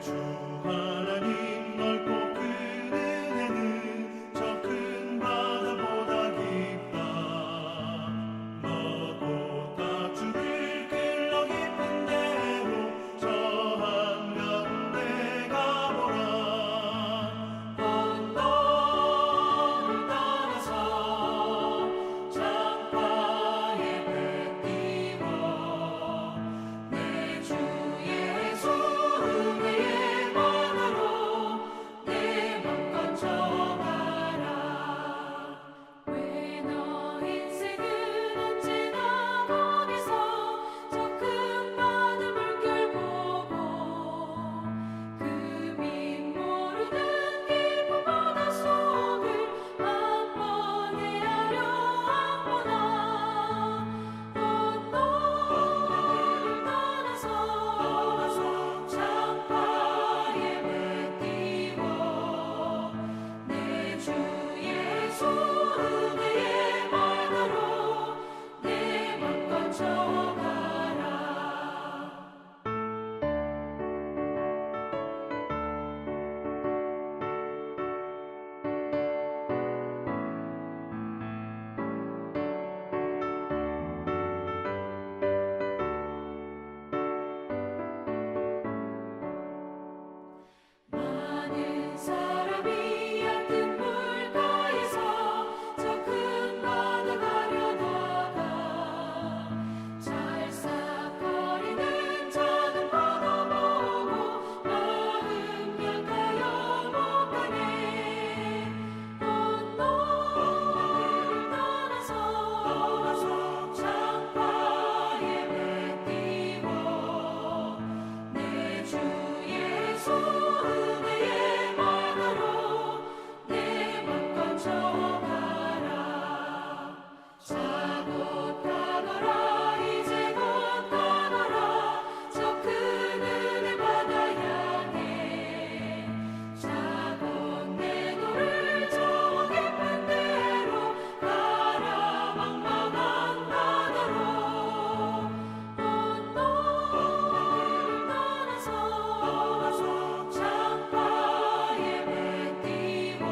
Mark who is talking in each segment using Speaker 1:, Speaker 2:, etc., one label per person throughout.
Speaker 1: 주 하나님 넓고 큰 은혜는 저 큰 바다보다 깊다. 너도 다주를 길러 깊은 데로 저 한가운데 가보라. 언덕을 따라서 창가에 배 띄워 내 주 예수 은혜의 만으로 내 맘껏 정하라. 왜 너 인생은 언제나 거기서 저 큰 바다 물결 보고 그 밑 모르는 깊은 바다 속을 한번 헤아려 한번 언덕을 떠나서 창가에 배 띄워 내 주 예수 은혜의 말대로 내 맘껏 정하라. '많은 사람이 얕은 물가에서 저 큰 바다 가려다가 찰싹거리는 작은 바다 보고 마음 약하여 못 가네. 언덕을 떠나서 창가에 배 띄워 내 주 예수 은혜의 말대로 내 맘껏 정하라. 자 곧 가거라 이제 곧 가거라 저 큰 은혜 바다 향해. 자 곧 내 너를 저 깊은 데로 가라 망망한 바다로. 언덕을 떠나서 창가에 배 띄워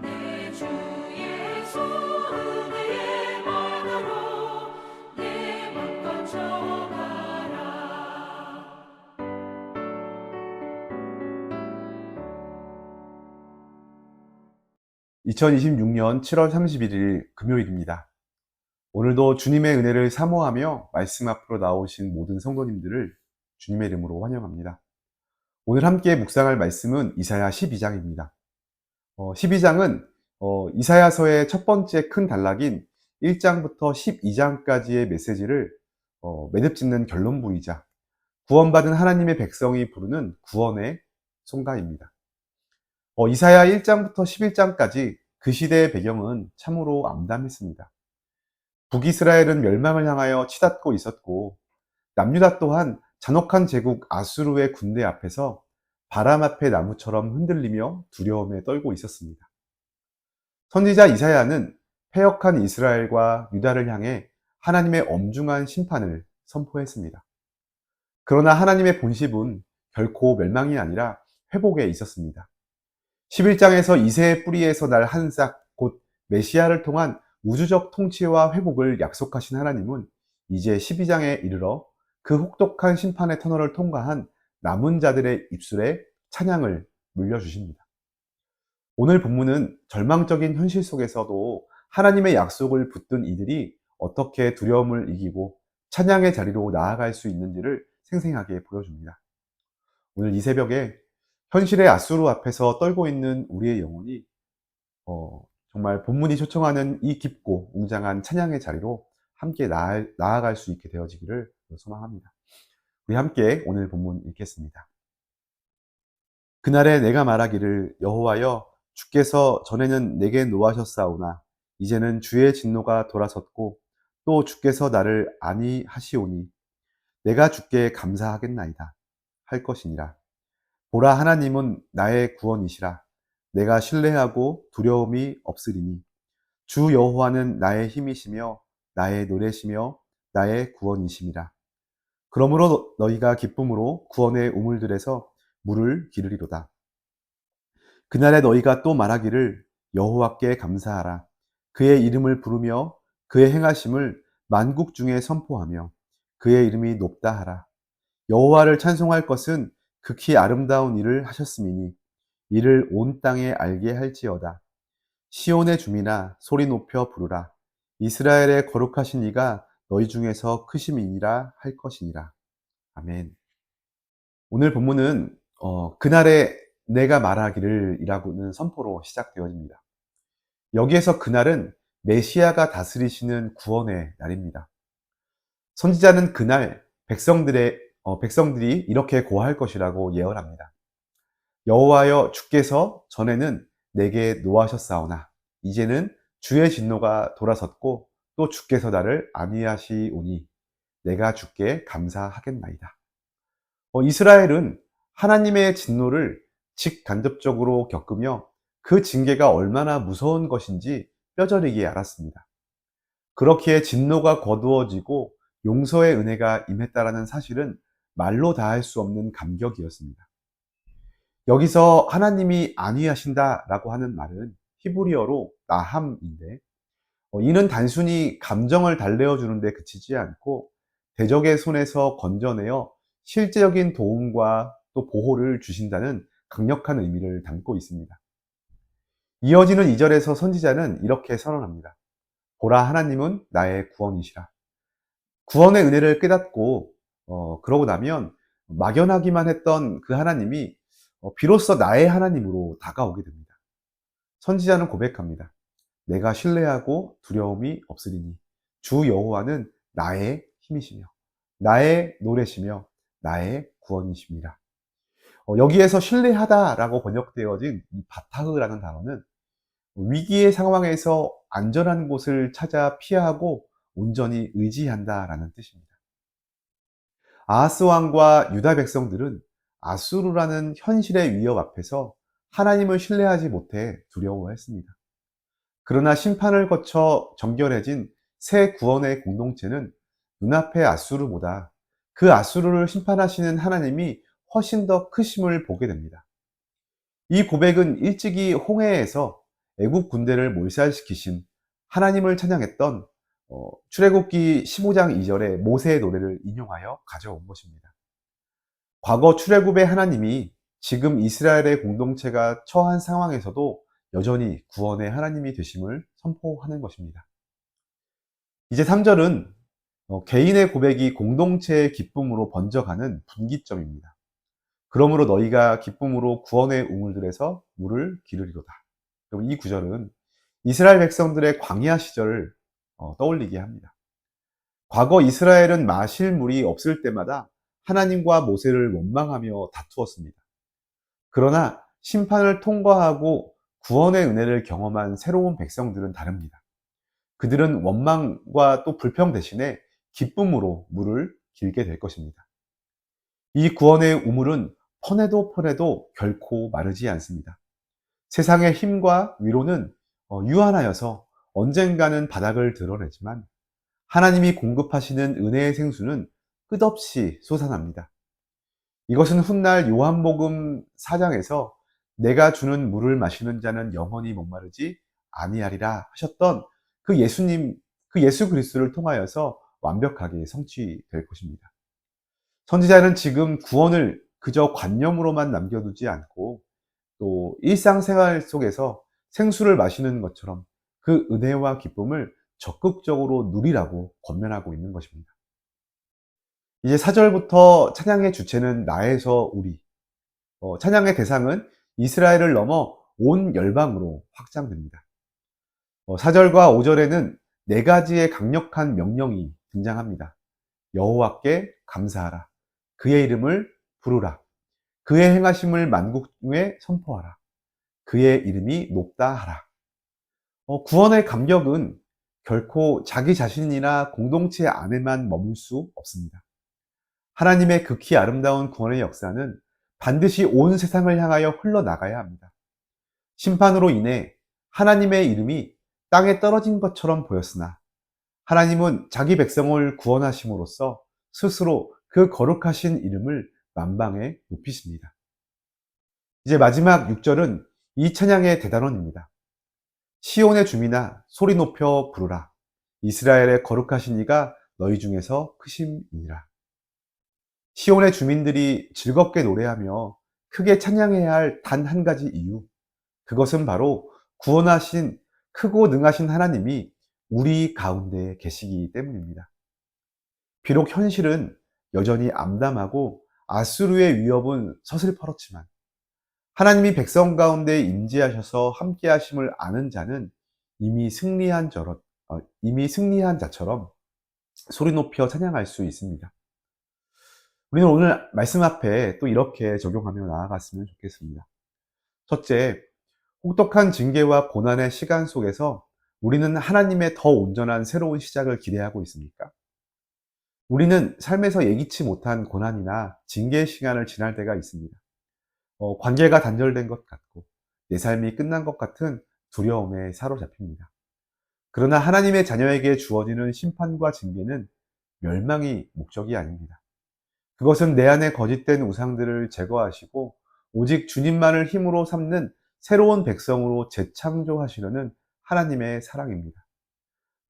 Speaker 1: 내 주 예수 은혜의 말대로 내 맘껏 정하라.
Speaker 2: 2026년 7월 31일 금요일입니다. 오늘도 주님의 은혜를 사모하며 말씀 앞으로 나오신 모든 성도님들을 주님의 이름으로 환영합니다. 오늘 함께 묵상할 말씀은 이사야 12장입니다. 12장은 이사야서의 첫 번째 큰 단락인 1장부터 12장까지의 메시지를 매듭짓는 결론부이자 구원받은 하나님의 백성이 부르는 구원의 송가입니다. 이사야 1장부터 11장까지 그 시대의 배경은 참으로 암담했습니다. 북이스라엘은 멸망을 향하여 치닫고 있었고 남유다 또한 잔혹한 제국 아수르의 군대 앞에서 바람 앞의 나무처럼 흔들리며 두려움에 떨고 있었습니다. 선지자 이사야는 패역한 이스라엘과 유다를 향해 하나님의 엄중한 심판을 선포했습니다. 그러나 하나님의 본심은 결코 멸망이 아니라 회복에 있었습니다. 11장에서 이새의 뿌리에서 날 한 싹, 곧 메시아를 통한 우주적 통치와 회복을 약속하신 하나님은 이제 12장에 이르러 그 혹독한 심판의 터널을 통과한 남은 자들의 입술에 찬양을 물려주십니다. 오늘 본문은 절망적인 현실 속에서도 하나님의 약속을 붙든 이들이 어떻게 두려움을 이기고 찬양의 자리로 나아갈 수 있는지를 생생하게 보여줍니다. 오늘 이 새벽에 현실의 아수르 앞에서 떨고 있는 우리의 영혼이 정말 본문이 초청하는 이 깊고 웅장한 찬양의 자리로 함께 나아갈 수 있게 되어지기를 소망합니다. 우리 함께 오늘 본문 읽겠습니다. 그날에 내가 말하기를 여호와여 주께서 전에는 내게 노하셨사오나 이제는 주의 진노가 돌아섰고 또 주께서 나를 안위하시오니 내가 주께 감사하겠나이다 할 것이니라. 보라 하나님은 나의 구원이시라. 내가 신뢰하고 두려움이 없으리니 주 여호와는 나의 힘이시며 나의 노래시며 나의 구원이심이라. 그러므로 너희가 기쁨으로 구원의 우물들에서 물을 기르리로다. 그날에 너희가 또 말하기를 여호와께 감사하라. 그의 이름을 부르며 그의 행하심을 만국 중에 선포하며 그의 이름이 높다 하라. 여호와를 찬송할 것은 극히 아름다운 일을 하셨음이니 이를 온 땅에 알게 할지어다. 시온의 주민아 소리 높여 부르라. 이스라엘의 거룩하신 이가 너희 중에서 크심이니라 할 것이니라. 아멘. 오늘 본문은 그날에 내가 말하기를 이라고는 선포로 시작되어집니다. 여기에서 그날은 메시아가 다스리시는 구원의 날입니다. 선지자는 그날 백성들이 이렇게 고할 것이라고 예언합니다. 여호와여 주께서 전에는 내게 노하셨사오나 이제는 주의 진노가 돌아섰고 또 주께서 나를 안위하시오니 내가 주께 감사하겠나이다. 이스라엘은 하나님의 진노를 직간접적으로 겪으며 그 징계가 얼마나 무서운 것인지 뼈저리게 알았습니다. 그렇기에 진노가 거두어지고 용서의 은혜가 임했다라는 사실은 말로 다할 수 없는 감격이었습니다. 여기서 하나님이 안위하신다라고 하는 말은 히브리어로 나함인데 이는 단순히 감정을 달래어 주는데 그치지 않고 대적의 손에서 건져내어 실제적인 도움과 또 보호를 주신다는 강력한 의미를 담고 있습니다. 이어지는 2절에서 선지자는 이렇게 선언합니다. 보라 하나님은 나의 구원이시라. 구원의 은혜를 깨닫고 그러고 나면 막연하기만 했던 그 하나님이 비로소 나의 하나님으로 다가오게 됩니다. 선지자는 고백합니다. 내가 신뢰하고 두려움이 없으리니 주 여호와는 나의 힘이시며 나의 노래시며 나의 구원이십니다. 여기에서 신뢰하다라고 번역되어진 이 바타흐라는 단어는 위기의 상황에서 안전한 곳을 찾아 피하고 온전히 의지한다라는 뜻입니다. 아하스 왕과 유다 백성들은 아수르라는 현실의 위협 앞에서 하나님을 신뢰하지 못해 두려워했습니다. 그러나 심판을 거쳐 정결해진 새 구원의 공동체는 눈앞의 아수르보다 그 아수르를 심판하시는 하나님이 훨씬 더 크심을 보게 됩니다. 이 고백은 일찍이 홍해에서 애국 군대를 몰살시키신 하나님을 찬양했던 출애굽기 15장 2절의 모세의 노래를 인용하여 가져온 것입니다. 과거 출애굽의 하나님이 지금 이스라엘의 공동체가 처한 상황에서도 여전히 구원의 하나님이 되심을 선포하는 것입니다. 이제 3절은 개인의 고백이 공동체의 기쁨으로 번져가는 분기점입니다. 그러므로 너희가 기쁨으로 구원의 우물들에서 물을 기르리로다. 그럼 이 구절은 이스라엘 백성들의 광야 시절을 떠올리게 합니다. 과거 이스라엘은 마실 물이 없을 때마다 하나님과 모세를 원망하며 다투었습니다. 그러나 심판을 통과하고 구원의 은혜를 경험한 새로운 백성들은 다릅니다. 그들은 원망과 또 불평 대신에 기쁨으로 물을 길게 될 것입니다. 이 구원의 우물은 퍼내도 결코 마르지 않습니다. 세상의 힘과 위로는 유한하여서 언젠가는 바닥을 드러내지만 하나님이 공급하시는 은혜의 생수는 끝없이 솟아납니다. 이것은 훗날 요한복음 4장에서 내가 주는 물을 마시는 자는 영원히 목마르지 아니하리라 하셨던 그 예수님, 그 예수 그리스도를 통하여서 완벽하게 성취될 것입니다. 선지자는 지금 구원을 그저 관념으로만 남겨두지 않고 또 일상생활 속에서 생수를 마시는 것처럼 그 은혜와 기쁨을 적극적으로 누리라고 권면하고 있는 것입니다. 이제 4절부터 찬양의 주체는 나에서 우리, 찬양의 대상은 이스라엘을 넘어 온 열방으로 확장됩니다. 4절과 5절에는 네 가지의 강력한 명령이 등장합니다. 여호와께 감사하라. 그의 이름을 부르라. 그의 행하심을 만국에 선포하라. 그의 이름이 높다 하라. 구원의 감격은 결코 자기 자신이나 공동체 안에만 머물 수 없습니다. 하나님의 극히 아름다운 구원의 역사는 반드시 온 세상을 향하여 흘러나가야 합니다. 심판으로 인해 하나님의 이름이 땅에 떨어진 것처럼 보였으나 하나님은 자기 백성을 구원하심으로써 스스로 그 거룩하신 이름을 만방에 높이십니다. 이제 마지막 6절은 이 찬양의 대단원입니다. 시온의 주민아 소리 높여 부르라. 이스라엘의 거룩하신 이가 너희 중에서 크심이니라. 시온의 주민들이 즐겁게 노래하며 크게 찬양해야 할 단 한 가지 이유, 그것은 바로 구원하신 크고 능하신 하나님이 우리 가운데 계시기 때문입니다. 비록 현실은 여전히 암담하고 아수르의 위협은 서슬퍼렇지만 하나님이 백성 가운데 임재하셔서 함께 하심을 아는 자는 이미 승리한 자처럼 소리 높여 찬양할 수 있습니다. 우리는 오늘 말씀 앞에 또 이렇게 적용하며 나아갔으면 좋겠습니다. 첫째, 혹독한 징계와 고난의 시간 속에서 우리는 하나님의 더 온전한 새로운 시작을 기대하고 있습니까? 우리는 삶에서 예기치 못한 고난이나 징계의 시간을 지날 때가 있습니다. 관계가 단절된 것 같고 내 삶이 끝난 것 같은 두려움에 사로잡힙니다. 그러나 하나님의 자녀에게 주어지는 심판과 징계는 멸망이 목적이 아닙니다. 그것은 내 안에 거짓된 우상들을 제거하시고 오직 주님만을 힘으로 삼는 새로운 백성으로 재창조하시려는 하나님의 사랑입니다.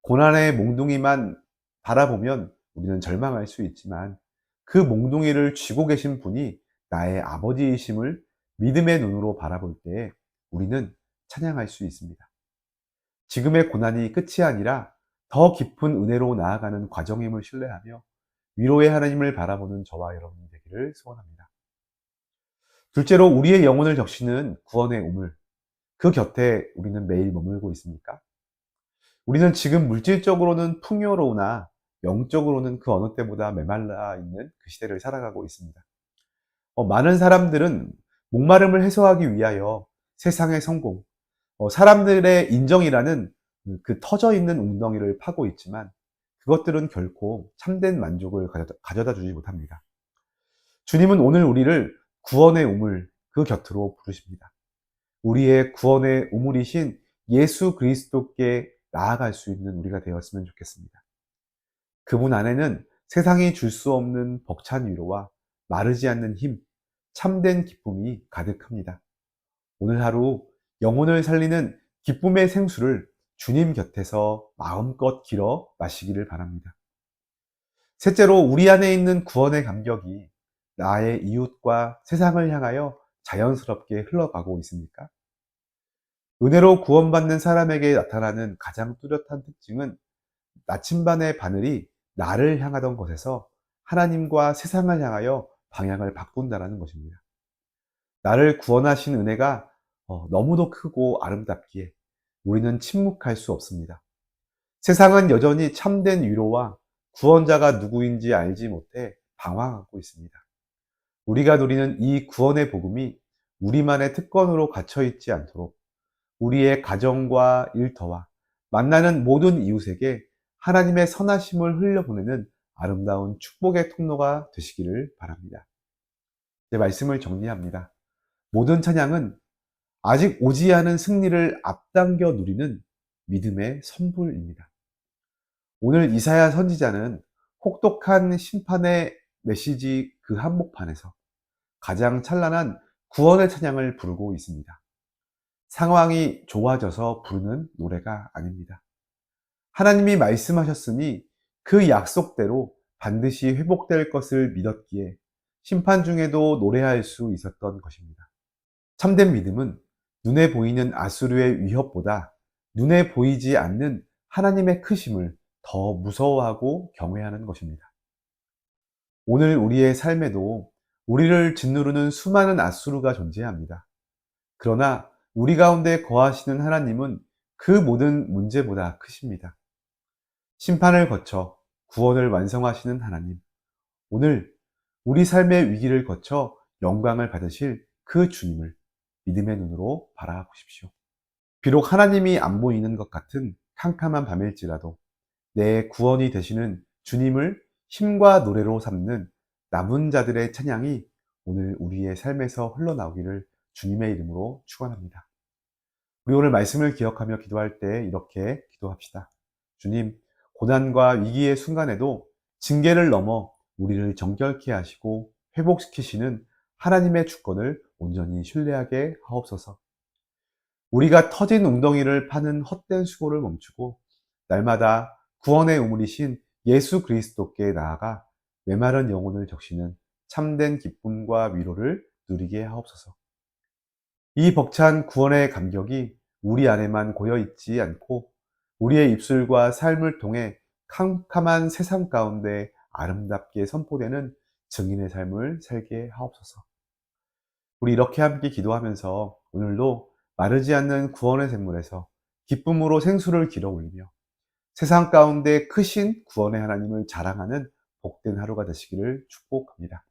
Speaker 2: 고난의 몽둥이만 바라보면 우리는 절망할 수 있지만 그 몽둥이를 쥐고 계신 분이 나의 아버지이심을 믿음의 눈으로 바라볼 때에 우리는 찬양할 수 있습니다. 지금의 고난이 끝이 아니라 더 깊은 은혜로 나아가는 과정임을 신뢰하며 위로의 하나님을 바라보는 저와 여러분이 되기를 소원합니다. 둘째로 우리의 영혼을 적시는 구원의 우물, 그 곁에 우리는 매일 머물고 있습니까? 우리는 지금 물질적으로는 풍요로우나 영적으로는 그 어느 때보다 메말라 있는 그 시대를 살아가고 있습니다. 많은 사람들은 목마름을 해소하기 위하여 세상의 성공, 사람들의 인정이라는 그 터져 있는 웅덩이를 파고 있지만 그것들은 결코 참된 만족을 가져다 주지 못합니다. 주님은 오늘 우리를 구원의 우물 그 곁으로 부르십니다. 우리의 구원의 우물이신 예수 그리스도께 나아갈 수 있는 우리가 되었으면 좋겠습니다. 그분 안에는 세상이 줄 수 없는 벅찬 위로와 마르지 않는 힘, 참된 기쁨이 가득합니다. 오늘 하루 영혼을 살리는 기쁨의 생수를 주님 곁에서 마음껏 길어 마시기를 바랍니다. 셋째로 우리 안에 있는 구원의 감격이 나의 이웃과 세상을 향하여 자연스럽게 흘러가고 있습니까? 은혜로 구원받는 사람에게 나타나는 가장 뚜렷한 특징은 나침반의 바늘이 나를 향하던 곳에서 하나님과 세상을 향하여 방향을 바꾼다는 것입니다. 나를 구원하신 은혜가 너무도 크고 아름답기에 우리는 침묵할 수 없습니다. 세상은 여전히 참된 위로와 구원자가 누구인지 알지 못해 방황하고 있습니다. 우리가 누리는 이 구원의 복음이 우리만의 특권으로 갇혀있지 않도록 우리의 가정과 일터와 만나는 모든 이웃에게 하나님의 선하심을 흘려보내는 아름다운 축복의 통로가 되시기를 바랍니다. 제 말씀을 정리합니다. 모든 찬양은 아직 오지 않은 승리를 앞당겨 누리는 믿음의 선불입니다. 오늘 이사야 선지자는 혹독한 심판의 메시지 그 한복판에서 가장 찬란한 구원의 찬양을 부르고 있습니다. 상황이 좋아져서 부르는 노래가 아닙니다. 하나님이 말씀하셨으니 그 약속대로 반드시 회복될 것을 믿었기에 심판 중에도 노래할 수 있었던 것입니다. 참된 믿음은 눈에 보이는 아수르의 위협보다 눈에 보이지 않는 하나님의 크심을 더 무서워하고 경외하는 것입니다. 오늘 우리의 삶에도 우리를 짓누르는 수많은 아수르가 존재합니다. 그러나 우리 가운데 거하시는 하나님은 그 모든 문제보다 크십니다. 심판을 거쳐 구원을 완성하시는 하나님, 오늘 우리 삶의 위기를 거쳐 영광을 받으실 그 주님을 믿음의 눈으로 바라보십시오. 비록 하나님이 안 보이는 것 같은 캄캄한 밤일지라도 내 구원이 되시는 주님을 힘과 노래로 삼는 남은 자들의 찬양이 오늘 우리의 삶에서 흘러나오기를 주님의 이름으로 축원합니다. 우리 오늘 말씀을 기억하며 기도할 때 이렇게 기도합시다. 주님, 고난과 위기의 순간에도 징계를 넘어 우리를 정결케 하시고 회복시키시는 하나님의 주권을 온전히 신뢰하게 하옵소서. 우리가 터진 웅덩이를 파는 헛된 수고를 멈추고 날마다 구원의 우물이신 예수 그리스도께 나아가 메마른 영혼을 적시는 참된 기쁨과 위로를 누리게 하옵소서. 이 벅찬 구원의 감격이 우리 안에만 고여 있지 않고 우리의 입술과 삶을 통해 캄캄한 세상 가운데 아름답게 선포되는 증인의 삶을 살게 하옵소서. 우리 이렇게 함께 기도하면서 오늘도 마르지 않는 구원의 샘물에서 기쁨으로 생수를 길어 올리며 세상 가운데 크신 구원의 하나님을 자랑하는 복된 하루가 되시기를 축복합니다.